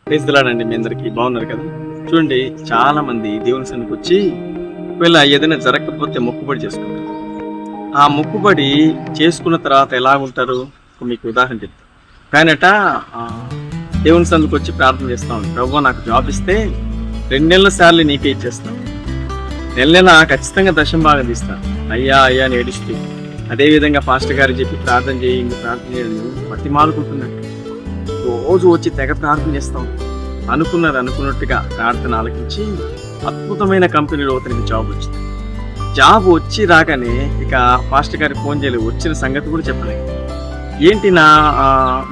ప్రైజ్లాడండి. మీ అందరికీ బాగున్నారు కదా. చూడండి, చాలా మంది దేవుని సన్నిధికి వచ్చి వీళ్ళ ఏదైనా జరగకపోతే మొక్కుబడి చేసుకుంటారు. ఆ మొక్కుబడి చేసుకున్న తర్వాత ఎలా ఉంటారు మీకు ఉదాహరణ చెప్తాను. కానట దేవుని సన్నిధికి వచ్చి ప్రార్థన చేస్తాను, ప్రభువా నాకు జాబ్ ఇస్తే 2 నెలల శాలరీ నీకే ఇచ్చేస్తాను, నెల ఖచ్చితంగా దశం భాగం తీస్తాను అయ్యా అయ్యా అని ఏడుస్తూ. అదేవిధంగా పాస్టర్ గారు చెప్పి ప్రార్థన చేయండి, ప్రార్థన చేయడం ప్రతి మాలుకుంటున్నట్టు రోజు వచ్చి తెగ ప్రార్థన చేస్తాం. అనుకున్నట్టుగా ప్రార్థన ఆలకించి అద్భుతమైన కంపెనీలో అతనికి జాబ్ వచ్చింది. జాబ్ వచ్చి రాగానే ఇక పాస్టర్ గారికి ఫోన్ చేయలేదు, వచ్చిన సంగతి కూడా చెప్పలేదు. ఏంటి నా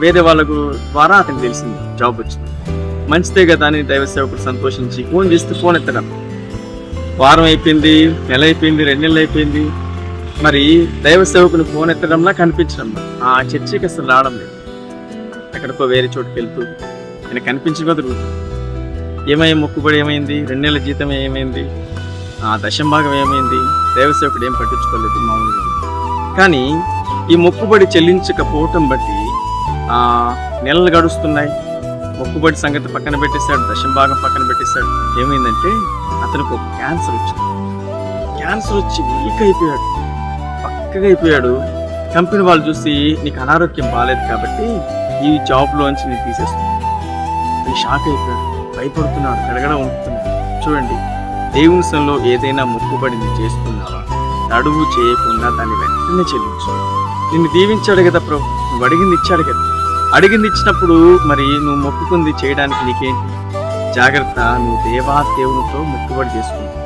వేరే వాళ్ళకు ద్వారా అతనికి తెలిసింది జాబ్ వచ్చింది. మంచిదే కదా అని దైవ సేవకుడు సంతోషించి ఫోన్ చేస్తే ఫోన్ ఎత్తడం. వారం అయిపోయింది, నెల అయిపోయింది, 2 నెలలు అయిపోయింది. మరి దైవ సేవకుని ఫోన్ ఎత్తడంలా కనిపించడం, ఆ చర్చికి అసలు రావడం లేదు. ఎక్కడికో వేరే చోటుకి వెళ్తూ ఆయన కనిపించగా తిరుగుతుంది. ఏమైంది మొక్కుబడి ఏమైంది, 2 నెలల జీతం ఏమైంది, ఆ దశం భాగం ఏమైంది, దైవసేవకుడు ఏం పట్టించుకోలేదు మామూలుగా. కానీ ఈ మొక్కుబడి చెల్లించకపోవటం బట్టి నెలలు గడుస్తున్నాయి. మొక్కుబడి సంగతి పక్కన పెట్టేశాడు, దశం భాగం పక్కన పెట్టేశాడు. ఏమైందంటే అతనికి ఒక క్యాన్సర్ వచ్చింది. క్యాన్సర్ వచ్చి వీక్ అయిపోయాడు, పక్కగా అయిపోయాడు. కంపెనీ వాళ్ళు చూసి నీకు అనారోగ్యం బాగాలేదు కాబట్టి ఈ జాబ్లోంచి నేను తీసేస్తున్నాను. షాక్ అయిపోయాడు, భయపడుతున్నాడు, గడగడ ఉంటున్నాడు. చూడండి, దేవుని సన్నిధిలో ఏదైనా మొక్కుబడిని చేస్తున్నావా, నడువు చేయకుండా దాన్ని వెంటనే చెల్లించు. నిన్ను దీవించాడు కదా ప్రభు, నువ్వు అడిగింది ఇచ్చాడు కదా. అడిగింది ఇచ్చినప్పుడు మరి నువ్వు మొక్కుకుంది చేయడానికి నీకేంటి? జాగ్రత్త, నువ్వు దేవునితో మొక్కుబడి చేసుకుంటావు.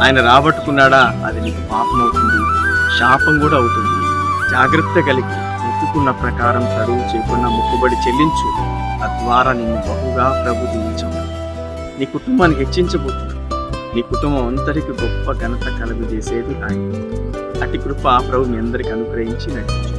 ఆయన రాబట్టుకున్నాడా అది నీకు పాపం అవుతుంది, శాపం కూడా అవుతుంది. జాగ్రత్త కలిగి మొక్కుకున్న ప్రకారం తడువు చేయకుండా మొక్కుబడి చెల్లించు. తద్వారా నిన్ను బహుగా ప్రభు దీవించవు. నీ కుటుంబానికి హెచ్చించబోతున్నాడు. నీ కుటుంబం అంతటికి గొప్ప ఘనత కలుగజేసేది ఆయన. అట్టి కృప ప్రభు మీ అందరికి అనుగ్రహించి నడిపించు.